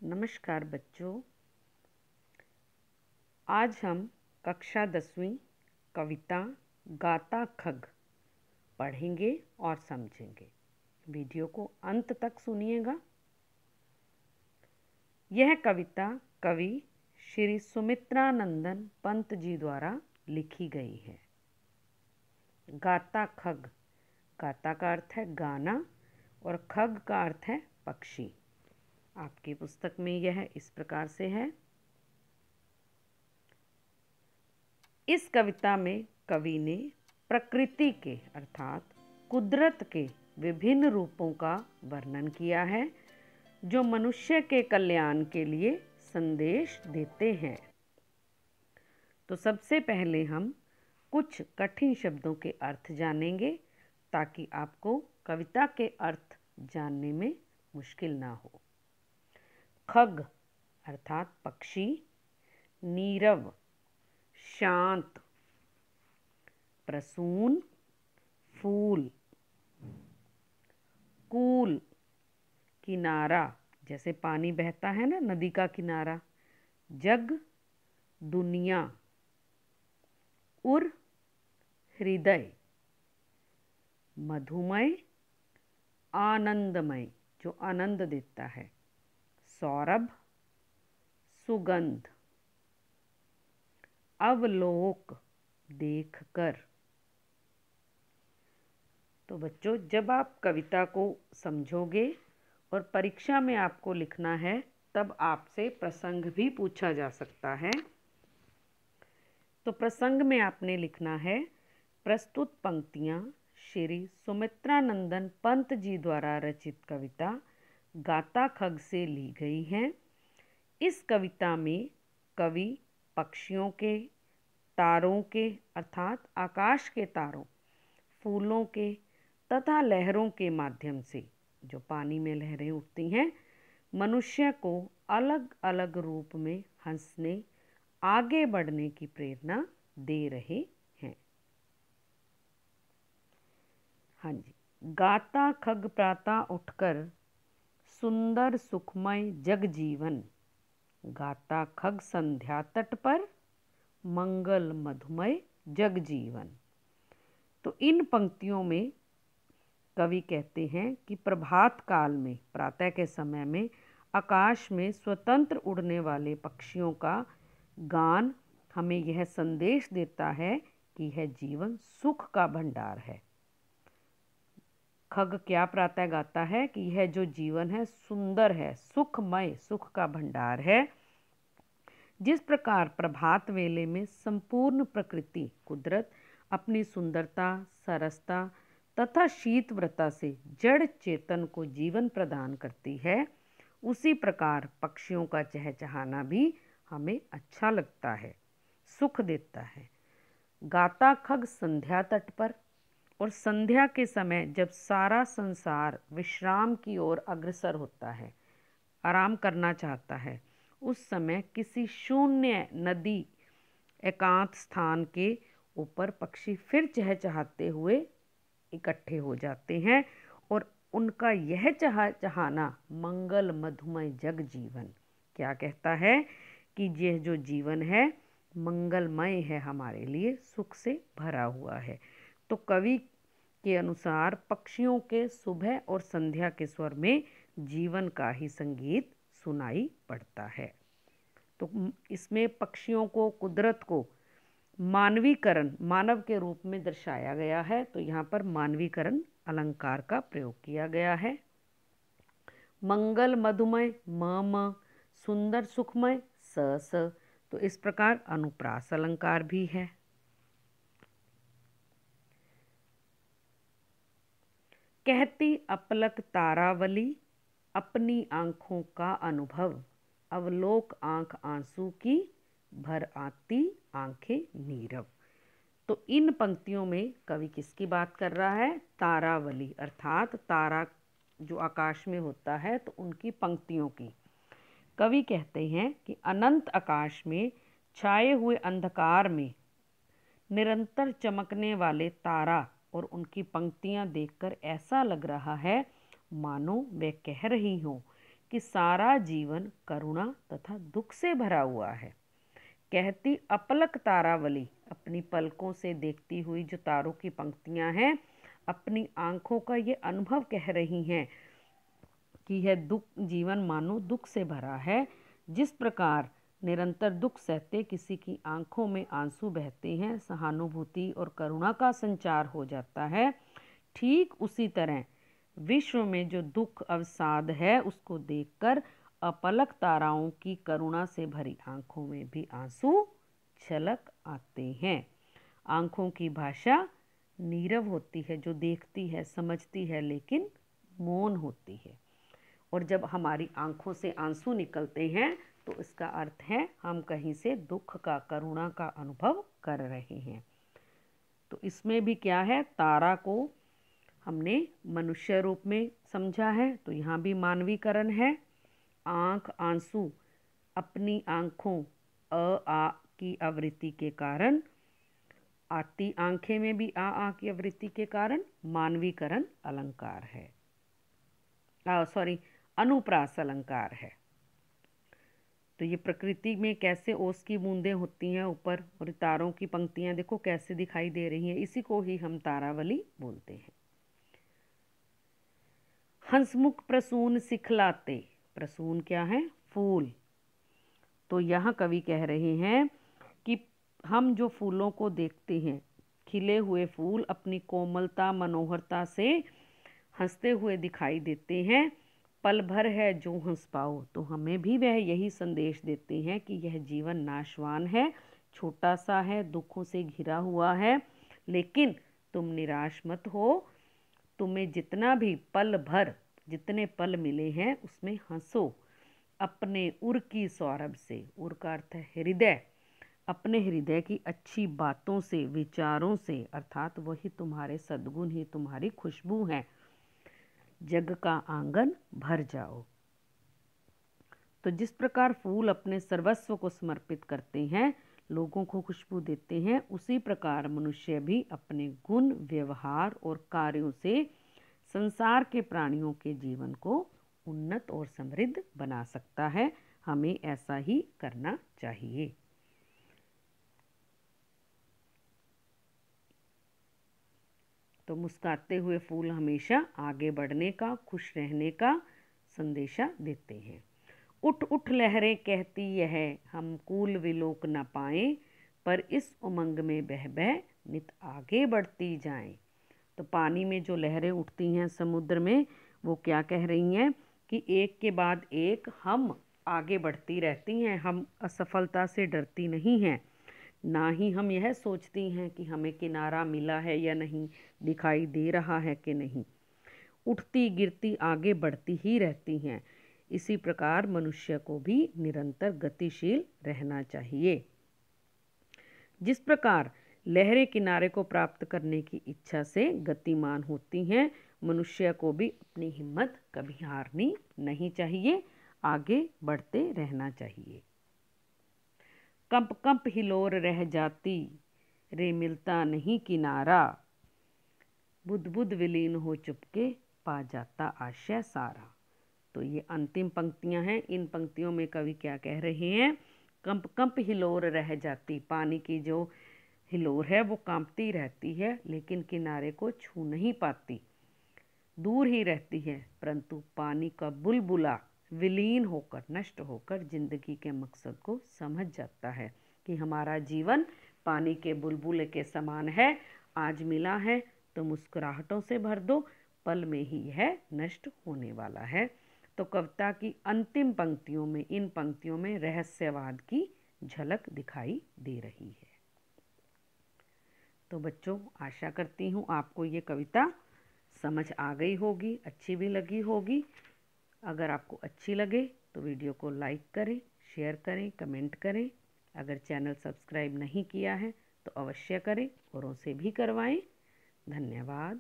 नमस्कार बच्चों। आज हम कक्षा 10वीं कविता गाता खग पढ़ेंगे और समझेंगे। वीडियो को अंत तक सुनिएगा। यह कविता कवि श्री सुमित्रानंदन पंत जी द्वारा लिखी गई है। गाता खग, गाता का अर्थ है गाना और खग का अर्थ है पक्षी। आपकी पुस्तक में यह इस प्रकार से है। इस कविता में कवि ने प्रकृति के अर्थात कुदरत के विभिन्न रूपों का वर्णन किया है जो मनुष्य के कल्याण के लिए संदेश देते हैं। तो सबसे पहले हम कुछ कठिन शब्दों के अर्थ जानेंगे ताकि आपको कविता के अर्थ जानने में मुश्किल ना हो। खग अर्थात पक्षी, नीरव शांत, प्रसून फूल, कूल किनारा जैसे पानी बहता है ना, नदी का किनारा, जग दुनिया, उर हृदय, मधुमय आनंदमय जो आनंद देता है, सौरभ सुगंध, अवलोक देखकर। तो बच्चों, जब आप कविता को समझोगे और परीक्षा में आपको लिखना है तब आपसे प्रसंग भी पूछा जा सकता है। तो प्रसंग में आपने लिखना है, प्रस्तुत पंक्तियां श्री सुमित्रानंदन पंत जी द्वारा रचित कविता गाता खग से ली गई हैं। इस कविता में कवि पक्षियों के, तारों के अर्थात आकाश के तारों, फूलों के तथा लहरों के माध्यम से, जो पानी में लहरें उठती हैं, मनुष्य को अलग अलग रूप में हंसने, आगे बढ़ने की प्रेरणा दे रहे हैं। हाँ जी। गाता खग प्रातः उठकर सुंदर सुखमय जग जीवन, गाता खग संध्या तट पर मंगल मधुमय जग जीवन। तो इन पंक्तियों में कवि कहते हैं कि प्रभात काल में, प्रातः के समय में आकाश में स्वतंत्र उड़ने वाले पक्षियों का गान हमें यह संदेश देता है कि यह जीवन सुख का भंडार है। खग क्या प्रातः गाता है कि यह जो जीवन है सुंदर है, सुखमय, सुख का भंडार है। जिस प्रकार प्रभात वेले में संपूर्ण प्रकृति, कुदरत अपनी सुंदरता, सरसता तथा शीतव्रता से जड़ चेतन को जीवन प्रदान करती है, उसी प्रकार पक्षियों का चहचहाना भी हमें अच्छा लगता है, सुख देता है। गाता खग संध्या तट पर, और संध्या के समय जब सारा संसार विश्राम की ओर अग्रसर होता है, आराम करना चाहता है, उस समय किसी शून्य नदी एकांत स्थान के ऊपर पक्षी फिर चहचहाते हुए इकट्ठे हो जाते हैं और उनका यह चहचहाना मंगल मधुमय जग जीवन क्या कहता है कि यह जो जीवन है मंगलमय है, हमारे लिए सुख से भरा हुआ है। तो कवि के अनुसार पक्षियों के सुबह और संध्या के स्वर में जीवन का ही संगीत सुनाई पड़ता है। तो इसमें पक्षियों को, कुदरत को मानवीकरण, मानव के रूप में दर्शाया गया है। तो यहाँ पर मानवीकरण अलंकार का प्रयोग किया गया है। मंगल मधुमय म, सुंदर सुखमय स। तो इस प्रकार अनुप्रास अलंकार भी है। कहती अपलक तारावली, अपनी आंखों का अनुभव, अवलोक आंख आंसू की, भर आती आंखें नीरव। तो इन पंक्तियों में कवि किसकी बात कर रहा है? तारावली अर्थात तारा जो आकाश में होता है, तो उनकी पंक्तियों की। कवि कहते हैं कि अनंत आकाश में छाए हुए अंधकार में निरंतर चमकने वाले तारा और उनकी पंक्तियां देखकर ऐसा लग रहा है मानो वे कह रही हों कि सारा जीवन करुणा तथा दुख से भरा हुआ है। कहती अपलक तारावली अपनी पलकों से देखती हुई जो तारों की पंक्तियां हैं, अपनी आंखों का ये अनुभव कह रही हैं कि यह दुख जीवन मानो दुख से भरा है। जिस प्रकार निरंतर दुख सहते किसी की आंखों में आंसू बहते हैं, सहानुभूति और करुणा का संचार हो जाता है, ठीक उसी तरह विश्व में जो दुख अवसाद है उसको देखकर अपलक ताराओं की करुणा से भरी आंखों में भी आंसू छलक आते हैं। आंखों की भाषा नीरव होती है, जो देखती है समझती है लेकिन मौन होती है। और जब हमारी आंखों से आंसू निकलते हैं तो इसका अर्थ है हम कहीं से दुख का करुणा का अनुभव कर रहे हैं। तो इसमें भी क्या है, तारा को हमने मनुष्य रूप में समझा है तो यहाँ भी मानवीकरण है। आंख आंसू अपनी आंखों आ की आवृत्ति के कारण, आती आंखें में भी आ की आवृत्ति के कारण मानवीकरण अलंकार है, अनुप्रास अलंकार है। तो ये प्रकृति में कैसे ओस की बूंदें होती हैं ऊपर, और तारों की पंक्तियां देखो कैसे दिखाई दे रही हैं, इसी को ही हम तारावली बोलते हैं। हंसमुख प्रसून सिखलाते, प्रसून क्या है, फूल। तो यहाँ कवि कह रहे हैं कि हम जो फूलों को देखते हैं, खिले हुए फूल अपनी कोमलता मनोहरता से हंसते हुए दिखाई देते हैं। पल भर है जो हंस पाओ, तो हमें भी वह यही संदेश देते हैं कि यह जीवन नाशवान है, छोटा सा है, दुखों से घिरा हुआ है, लेकिन तुम निराश मत हो। तुम्हें जितना भी पल भर जितने पल मिले हैं उसमें हंसो, अपने उर की सौरभ से, उर का अर्थ है हृदय, अपने हृदय की अच्छी बातों से विचारों से, अर्थात वही तुम्हारे सद्गुण ही तुम्हारी खुशबू हैं, जग का आंगन भर जाओ। तो जिस प्रकार फूल अपने सर्वस्व को समर्पित करते हैं, लोगों को खुशबू देते हैं, उसी प्रकार मनुष्य भी अपने गुण व्यवहार और कार्यों से संसार के प्राणियों के जीवन को उन्नत और समृद्ध बना सकता है। हमें ऐसा ही करना चाहिए। तो मुस्कुराते हुए फूल हमेशा आगे बढ़ने का, खुश रहने का संदेशा देते हैं। उठ उठ लहरें कहती यह, हम कूल विलोक न पाएं, पर इस उमंग में बह बह नित आगे बढ़ती जाएं। तो पानी में जो लहरें उठती हैं समुद्र में, वो क्या कह रही हैं कि एक के बाद एक हम आगे बढ़ती रहती हैं, हम असफलता से डरती नहीं हैं, ना ही हम यह सोचती हैं कि हमें किनारा मिला है या नहीं, दिखाई दे रहा है कि नहीं। उठती गिरती आगे बढ़ती ही रहती हैं। इसी प्रकार मनुष्य को भी निरंतर गतिशील रहना चाहिए। जिस प्रकार लहरें किनारे को प्राप्त करने की इच्छा से गतिमान होती हैं, मनुष्य को भी अपनी हिम्मत कभी हारनी नहीं चाहिए, आगे बढ़ते रहना चाहिए। कंप कंप हिलोर रह जाती, रे मिलता नहीं किनारा, बुध बुध विलीन हो चुपके, पा जाता आशय सारा। तो ये अंतिम पंक्तियां हैं। इन पंक्तियों में कवि क्या कह रहे हैं, कंप कंप हिलोर रह जाती, पानी की जो हिलोर है वो कांपती रहती है लेकिन किनारे को छू नहीं पाती, दूर ही रहती है, परंतु पानी का बुलबुला विलीन होकर नष्ट होकर जिंदगी के मकसद को समझ जाता है कि हमारा जीवन पानी के बुलबुले के समान है, आज मिला है तो मुस्कुराहटों से भर दो, पल में ही यह नष्ट होने वाला है। तो कविता की अंतिम पंक्तियों में, इन पंक्तियों में रहस्यवाद की झलक दिखाई दे रही है। तो बच्चों, आशा करती हूँ आपको ये कविता समझ आ गई होगी, अच्छी भी लगी होगी। अगर आपको अच्छी लगे तो वीडियो को लाइक करें, शेयर करें, कमेंट करें। अगर चैनल सब्सक्राइब नहीं किया है तो अवश्य करें, औरों से भी करवाएं। धन्यवाद।